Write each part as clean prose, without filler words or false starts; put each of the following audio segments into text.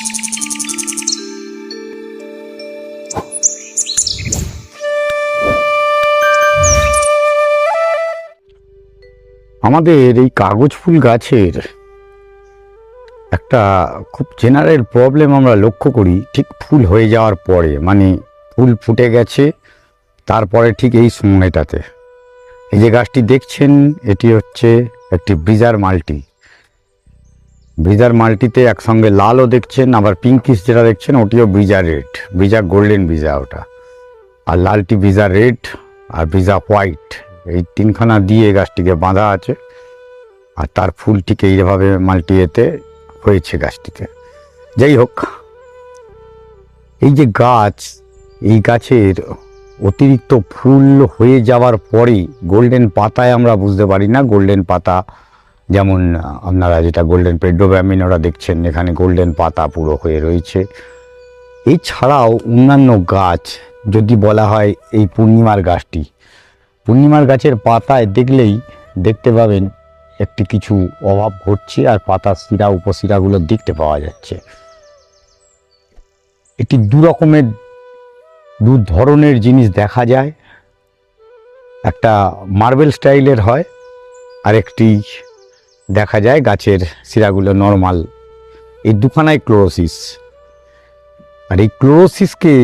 আমাদের এই কাগজ ফুল গাছের একটা খুব জেনারেল প্রবলেম আমরা লক্ষ্য করি ঠিক ফুল হয়ে যাওয়ার পরে, মানে ফুল ফুটে গেছে তারপরে ঠিক এই সময়টাতে। এই যে গাছটি দেখছেন এটি হচ্ছে একটি ব্রিজার মাল্টি। ব্রিজার মাল্টিতে একসঙ্গে লালও দেখছেন, আবার পিঙ্কিশ যেটা দেখছেন OTO Brezza red, Brezza golden Brezza ওটা, আর লালটি ব্রিজা রেড আর ব্রিজা হোয়াইট, এই তিনখানা দিয়ে গাছটিকে বাঁধা আছে। আর তার ফুলটিকে এইভাবে মাল্টিয়েতে হয়েছে গাছটিতে। যাই হোক, এই যে গাছ, এই গাছের অতিরিক্ত ফুল হয়ে যাওয়ার পরেই গোল্ডেন পাতায় আমরা বুঝতে পারি না। গোল্ডেন পাতা যেমন আপনারা যেটা গোল্ডেন পেড্রোব্যামিনোরা দেখছেন, এখানে গোল্ডেন পাতা পুরো হয়ে রয়েছে। এছাড়াও অন্যান্য গাছ যদি বলা হয়, এই পূর্ণিমার গাছটি, পূর্ণিমার গাছের পাতায় দেখলেই দেখতে পাবেন একটি কিছু অভাব ঘটছে, আর পাতার শিরা উপশিরাগুলো দেখতে পাওয়া যাচ্ছে। এটি দু ধরনের জিনিস দেখা যায়, একটা মার্বেল স্টাইলের হয়, আর একটি দেখা যায় গাছের শিরাগুলো নর্মাল। এই দুখানাই ক্লোরোসিস। আর এই ক্লোরোসিসকে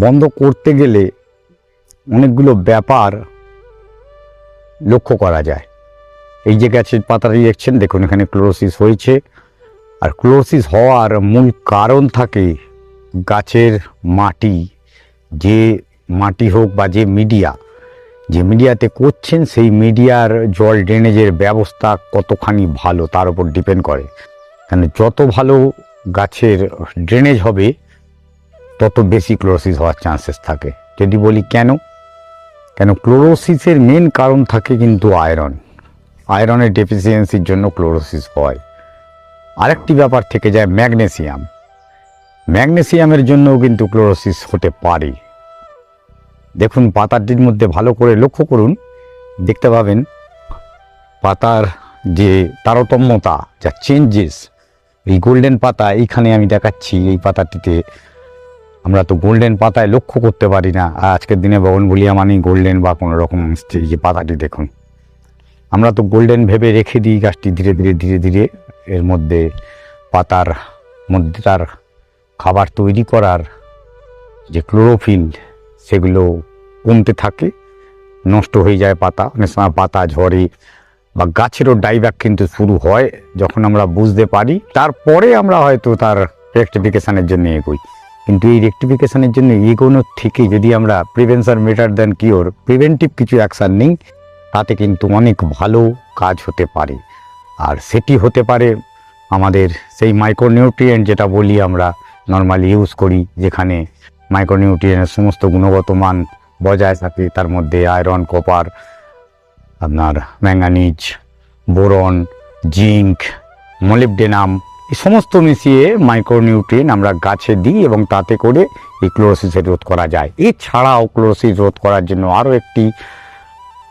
বন্ধ করতে গেলে অনেকগুলো ব্যাপার লক্ষ্য করা যায়। এই যে গাছের পাতাটি দেখছেন, দেখুন এখানে ক্লোরোসিস হয়েছে। আর ক্লোরোসিস হওয়ার মূল কারণ থাকে গাছের মাটি, যে মাটি হোক বা যে মিডিয়াতে করছেন, সেই মিডিয়ার জল ড্রেনেজের ব্যবস্থা কতখানি ভালো তার উপর ডিপেন্ড করে। কারণ যত ভালো গাছের ড্রেনেজ হবে তত বেশি ক্লোরোসিস হওয়ার চান্সেস থাকে। যদি বলি কেন ক্লোরোসিসের মেন কারণ থাকে কিন্তু আয়রনের ডেফিসিয়েন্সির জন্য ক্লোরোসিস হয়। আরেকটি ব্যাপার থেকে যায় ম্যাগনেসিয়ামের জন্যও কিন্তু ক্লোরোসিস হতে পারে। দেখুন পাতাটির মধ্যে ভালো করে লক্ষ্য করুন, দেখতে পাবেন পাতার যে তারতম্যতা, যা চেঞ্জেস। এই গোল্ডেন পাতা এইখানে আমি দেখাচ্ছি, এই পাতাটিতে আমরা তো গোল্ডেন পাতায় লক্ষ্য করতে পারি না। আজকের দিনে বগনভেলিয়া মানেই গোল্ডেন বা কোনো রকম এই যে পাতাটি দেখুন, আমরা তো গোল্ডেন ভেবে রেখে দিই গাছটি। ধীরে ধীরে এর মধ্যে পাতার মধ্যে তার খাবার তৈরি করার যে ক্লোরোফিল, সেগুলো কমতে থাকে, নষ্ট হয়ে যায় পাতা। অনেক সময় পাতা ঝরে বা গাছেরও ডাইব্যাক কিন্তু শুরু হয় যখন আমরা বুঝতে পারি। তারপরে আমরা হয়তো তার রেকটিফিকেশানের জন্য এগোই। কিন্তু এই রেকটিফিকেশানের জন্য এগোনোর থেকে যদি আমরা prevention better than cure, preventive কিছু অ্যাকশান নিই, তাতে কিন্তু অনেক ভালো কাজ হতে পারে। আর সেটি হতে পারে আমাদের সেই মাইক্রোনিউট্রিয়েন্ট যেটা বলি আমরা নর্মালি ইউজ করি, যেখানে মাইক্রোনিউট্রিয়েন্টের সমস্ত গুণগত মান বজায় থাকে। তার মধ্যে আয়রন, কপার, আপনার ম্যাঙ্গানিজ, বোরন, জিঙ্ক, মলিবডেনাম, এই সমস্ত মিশিয়ে মাইক্রোনিউট্রিয়েন্ট আমরা গাছে দিই এবং তাতে করে এই ক্লোরোসিসের রোধ করা যায়। এছাড়াও ক্লোরোসিস রোধ করার জন্য আরও একটি,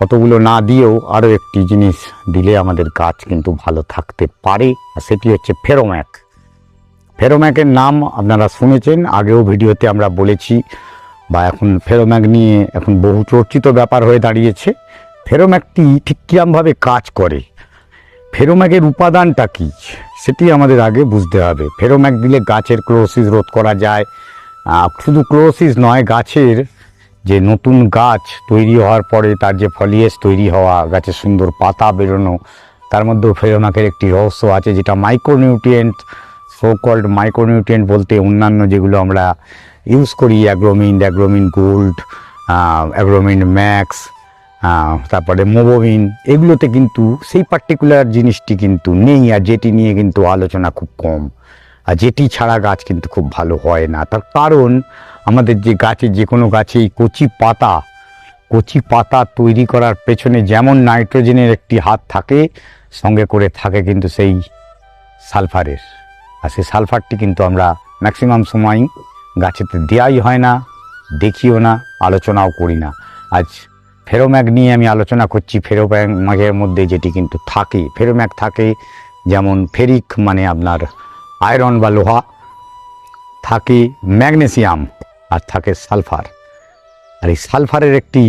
অতগুলো না দিয়েও আরও একটি জিনিস দিলে আমাদের গাছ কিন্তু ভালো থাকতে পারে, আর সেটি হচ্ছে ফেরোম্যাক। ফেরোম্যাকের নাম আপনারা শুনেছেন, আগেও ভিডিওতে আমরা বলেছি, বা এখন ফেরোম্যাক নিয়ে এখন বহু চর্চিত ব্যাপার হয়ে দাঁড়িয়েছে। ফেরোম্যাকটি ঠিক কীরকমভাবে কাজ করে, ফেরোম্যাকের উপাদানটা কী, সেটি আমাদের আগে বুঝতে হবে। ফেরোম্যাক দিলে গাছের ক্লোরোসিস রোধ করা যায়। শুধু ক্লোরোসিস নয়, গাছের যে নতুন গাছ তৈরি হওয়ার পরে তার যে ফলিয়েজ তৈরি হওয়া, গাছের সুন্দর পাতা বেরোনো, তার মধ্যেও ফেরোম্যাকের একটি রহস্য আছে, যেটা মাইক্রোনিউট্রিয়েন্ট, সো কল্ড মাইক্রোনিউট্রিয়েন্ট বলতে অন্যান্য যেগুলো আমরা ইউজ করি, অ্যাগ্রোমিন গোল্ড, অ্যাগ্রোমিন ম্যাক্স, তারপরে মোবোমিন, এগুলোতে কিন্তু সেই পার্টিকুলার জিনিসটি কিন্তু নেই, আর যেটি নিয়ে কিন্তু আলোচনা খুব কম, আর যেটি ছাড়া গাছ কিন্তু খুব ভালো হয় না। তার কারণ আমাদের যে গাছে, যে কোনো গাছেই কচি পাতা তৈরি করার পেছনে যেমন নাইট্রোজেনের একটি হাত থাকে, সঙ্গে করে থাকে কিন্তু সেই সালফারের। আর সেই সালফারটি কিন্তু আমরা ম্যাক্সিমাম সময়ই গাছেতে দেওয়াই হয় না, দেখিও না, আলোচনাও করি না। আজ ফেরোম্যাক নিয়ে আমি আলোচনা করছি। ফেরোম্যাকের মধ্যে যেটি কিন্তু থাকে, ফেরোম্যাক থাকে যেমন ফেরিক, মানে আপনার আয়রন বা লোহা, থাকে ম্যাগনেসিয়াম আর থাকে সালফার। আর এই সালফারের একটি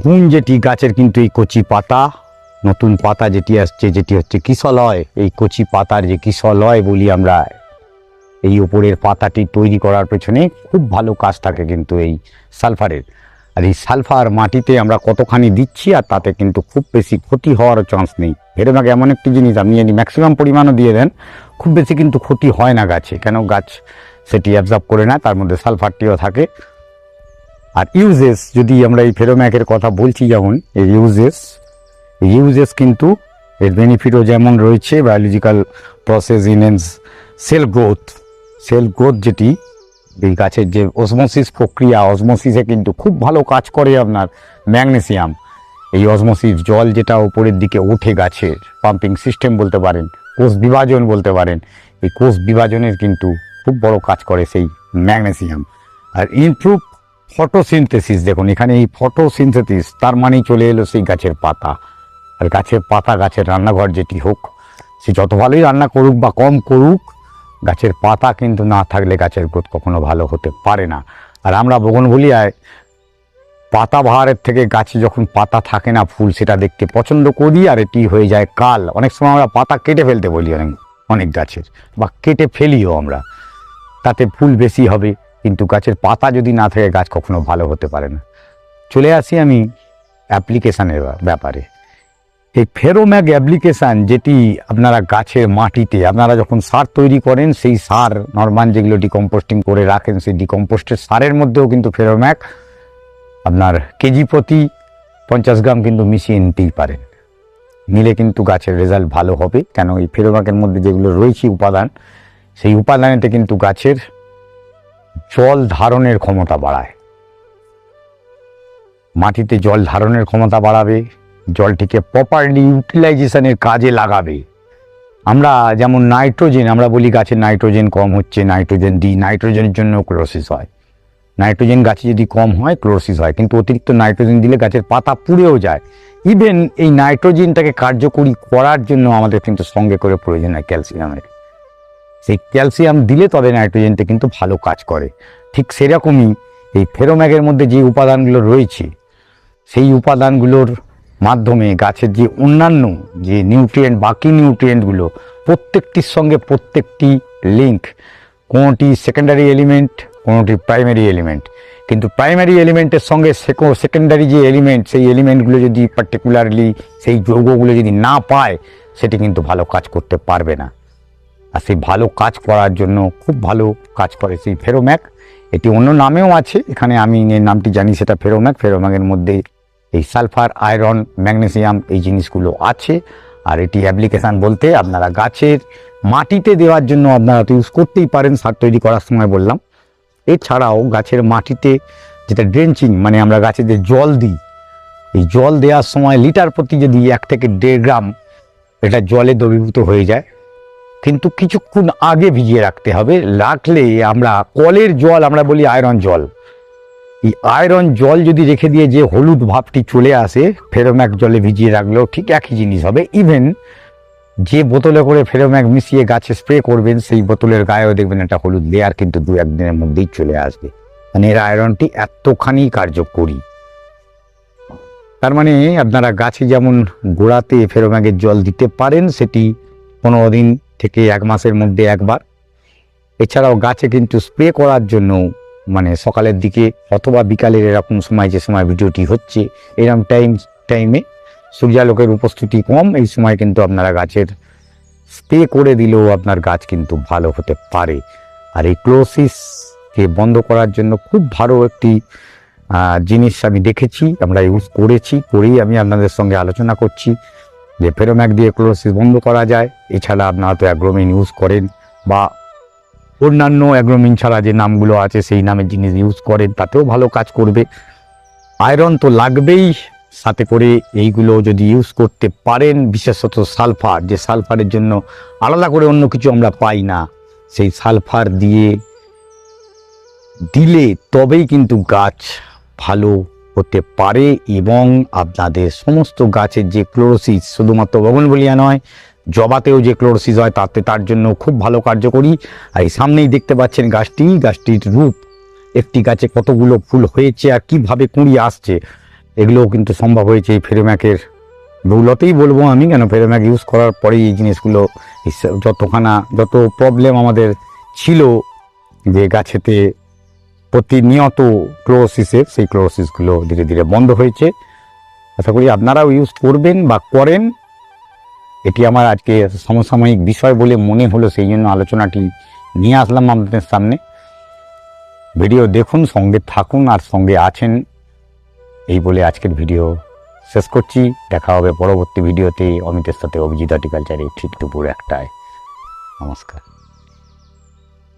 গুণ যেটি গাছের কিন্তু এই কচি পাতা, নতুন পাতা যেটি আসছে, যেটি হচ্ছে কিশলয়, এই কচি পাতার যে কিশলয় বলি আমরা, এই উপরের পাতাটি তৈরি করার পেছনে খুব ভালো কাজ থাকে কিন্তু এই সালফারের। আর এই সালফার মাটিতে আমরা কতখানি দিচ্ছি আর তাতে কিন্তু খুব বেশি ক্ষতি হওয়ারও চান্স নেই। ভেরোম্যাক এমন একটি জিনিস, আপনি যদি ম্যাক্সিমাম পরিমাণও দিয়ে দেন খুব বেশি কিন্তু ক্ষতি হয় না গাছে, কেন গাছ সেটি অ্যাবজর্ব করে নেয়, তার মধ্যে সালফারটিও থাকে। আর ইউজেস, যদি আমরা এই ফেরোম্যাকের কথা বলছি, যেমন এই ইউজেস কিন্তু এর বেনিফিটও যেমন রয়েছে, biological process enhance cell growth যেটি এই গাছের যে অসমোসিস প্রক্রিয়া, অসমোসিসে কিন্তু খুব ভালো কাজ করে আপনার ম্যাগনেসিয়াম। এই অসমোসিস জল যেটা উপরের দিকে ওঠে গাছের, পাম্পিং সিস্টেম বলতে পারেন, কোষ বিভাজন বলতে পারেন, এই কোষ বিভাজনের কিন্তু খুব বড় কাজ করে সেই ম্যাগনেসিয়াম। আর ইমপ্রুভ ফটোসিনথেসিস, দেখুন এখানে এই ফটোসিনথেসিস, তার মানেই চলে এলো সেই গাছের পাতা। আর গাছের পাতা, গাছের রান্নাঘর যেটি হোক, সে যত ভালোই রান্না করুক বা কম করুক, গাছের পাতা কিন্তু না থাকলে গাছের গ্রোথ কখনো ভালো হতে পারে না। আর আমরা বোগনভেলিয়ায় পাতাবাহারের থেকে গাছে যখন পাতা থাকে না, ফুল, সেটা দেখতে পছন্দ করি। আর এটি হয়ে যায় কাল। অনেক সময় আমরা পাতা কেটে ফেলতে বলি অনেক গাছের, বা কেটে ফেলিও আমরা, তাতে ফুল বেশি হবে, কিন্তু গাছের পাতা যদি না থাকে গাছ কখনো ভালো হতে পারে না। চলে আসি আমি অ্যাপ্লিকেশানের ব্যাপারে। এই ফেরোম্যাক অ্যাপ্লিকেশান যেটি আপনারা গাছের মাটিতে আপনারা যখন সার তৈরি করেন, সেই সার নর্মাল যেগুলো ডিকম্পোস্টিং করে রাখেন, সেই ডিকম্পোস্টের সারের মধ্যেও কিন্তু ফেরোম্যাক আপনার কেজি প্রতি 50 গ্রাম কিন্তু মিশিয়ে নিতেই পারেন, নিলে কিন্তু গাছের রেজাল্ট ভালো হবে। কেন এই ফেরোম্যাকের মধ্যে যেগুলো রয়েছে উপাদান, সেই উপাদানেতে কিন্তু গাছের জল ধারণের ক্ষমতা বাড়ায়, মাটিতে জল ধারণের ক্ষমতা বাড়াবে, জলটিকে প্রপারলি ইউটিলাইজেশনের কাজে লাগাবে। আমরা যেমন নাইট্রোজেন, আমরা বলি গাছের নাইট্রোজেন কম হচ্ছে, নাইট্রোজেন দিই, নাইট্রোজেনের জন্য ক্লোরোসিস হয়। নাইট্রোজেন গাছে যদি কম হয় ক্লোরোসিস হয়, কিন্তু অতিরিক্ত নাইট্রোজেন দিলে গাছের পাতা পুড়েও যায়। ইভেন এই নাইট্রোজেনটাকে কার্যকরী করার জন্য আমাদের কিন্তু সঙ্গে করে প্রয়োজন হয় ক্যালসিয়ামের। সেই ক্যালসিয়াম দিলে তবে নাইট্রোজেনটা কিন্তু ভালো কাজ করে। ঠিক সেরকমই এই ফেরোম্যাকের মধ্যে যে উপাদানগুলো রয়েছে, সেই উপাদানগুলোর মাধ্যমে গাছের যে অন্যান্য যে নিউট্রিয়েন্ট, বাকি নিউট্রিয়েন্টগুলো প্রত্যেকটির সঙ্গে প্রত্যেকটি লিঙ্ক, কোনোটি সেকেন্ডারি এলিমেন্ট, কোনোটি প্রাইমারি এলিমেন্ট। কিন্তু প্রাইমারি এলিমেন্টের সঙ্গে সেকেন্ডারি যে এলিমেন্ট, সেই এলিমেন্টগুলো যদি পার্টিকুলারলি সেই যৌগগুলো যদি না পায়, সেটি কিন্তু ভালো কাজ করতে পারবে না। আর সেই ভালো কাজ করার জন্য খুব ভালো কাজ করে সেই ফেরোম্যাক। এটি অন্য নামেও আছে, এখানে আমি এই নামটি জানি, সেটা ফেরোম্যাক। ফেরোম্যাকের মধ্যে এই সালফার, আয়রন, ম্যাগনেসিয়াম এই জিনিসগুলো আছে। আর এটি অ্যাপ্লিকেশান বলতে আপনারা গাছের মাটিতে দেওয়ার জন্য আপনারা তো ইউজ করতেই পারেন সার তৈরি করার সময় বললাম। এছাড়াও গাছের মাটিতে যেটা ড্রেঞ্চিং, মানে আমরা গাছে যে জল দিই, এই জল দেওয়ার সময় লিটার প্রতি যদি 1 থেকে 1.5 গ্রাম এটা জলে দ্রবীভূত হয়ে যায়, কিন্তু কিছুক্ষণ আগে ভিজিয়ে রাখতে হবে। রাখলে আমরা কলের জল, আমরা বলি আয়রন জল, এই আয়রন জল যদি রেখে দিয়ে যে হলুদ ভাবটি চলে আসে, ফেরোম্যাক জলে ভিজিয়ে রাখলেও ঠিক একই জিনিস হবে। ইভেন যে বোতলে করে ফেরোম্যাক মিশিয়ে গাছে স্প্রে করবেন, সেই বোতলের গায়েও দেখবেন একটা হলুদ লেয়ার কিন্তু 2-1 দিনের মধ্যেই চলে আসবে। মানে এর আয়রনটি এতখানি কার্যকরী। তার মানে আপনারা গাছে যেমন গোড়াতে ফেরোম্যাকের জল দিতে পারেন, সেটি 15 দিন থেকে 1 মাসের মধ্যে একবার। এছাড়াও গাছে কিন্তু স্প্রে করার জন্য, মানে সকালের দিকে অথবা বিকালের এরকম সময়, যে সময় ভিডিওটি হচ্ছে এরকম টাইমে সূর্যালোকের উপস্থিতি কম, এই সময় কিন্তু আপনারা গাছের স্প্রে করে দিলেও আপনার গাছ কিন্তু ভালো হতে পারে। আর এই ক্লোরোসিসকে বন্ধ করার জন্য খুব ভালো একটি জিনিস আমি দেখেছি, আমরা ইউজ করেই আমি আপনাদের সঙ্গে আলোচনা করছি যে ফেরোম্যাক দিয়ে ক্লোরোসিস বন্ধ করা যায়। এছাড়া আপনারা তো অ্যাগ্রোমিন ইউজ করেন, বা অন্যান্য অ্যাগ্রোমিন ছাড়া যে নামগুলো আছে সেই নামের জিনিস ইউজ করেন, তাতেও ভালো কাজ করবে। আয়রন তো লাগবেই, সাথে করে এইগুলো যদি ইউজ করতে পারেন, বিশেষত সালফার, যে সালফারের জন্য আলাদা করে অন্য কিছু আমরা পাই না, সেই সালফার দিলে তবেই কিন্তু গাছ ভালো হতে পারে। এবং আপনাদের সমস্ত গাছের যে ক্লোরোসিস, শুধুমাত্র বোগনভেলিয়া নয়, জবাতেও যে ক্লোরোসিস হয় তার জন্য খুব ভালো কার্যকরী। আর এই সামনেই দেখতে পাচ্ছেন গাছটির রূপ, একটি গাছে কতগুলো ফুল হয়েছে আর কিভাবে কুঁড়ি আসছে, এগুলোও কিন্তু সম্ভব হয়েছে এই ফেরোম্যাকের দৌলতেই বলবো আমি। কেন ফেরোম্যাক ইউজ করার পরেই এই জিনিসগুলো, যত প্রবলেম আমাদের ছিল যে গাছেতে প্রতিনিয়ত ক্লোরোসিসের, সেই ক্লোরোসিসগুলো ধীরে ধীরে বন্ধ হয়েছে। আশা করি আপনারাও ইউজ করবেন বা করেন। এটি আমার আজকে সমসাময়িক বিষয় বলে মনে হলো, সেই জন্য আলোচনাটি নিয়ে আসলাম আপনাদের সামনে। ভিডিও দেখুন, সঙ্গে থাকুন আর সঙ্গে আছেন এই বলে আজকের ভিডিও শেষ করছি। দেখা হবে পরবর্তী ভিডিওতে অমিতের সাথে, অভিজিৎ হর্টিকালচারে, ঠিক দুপুর 1টায়। নমস্কার।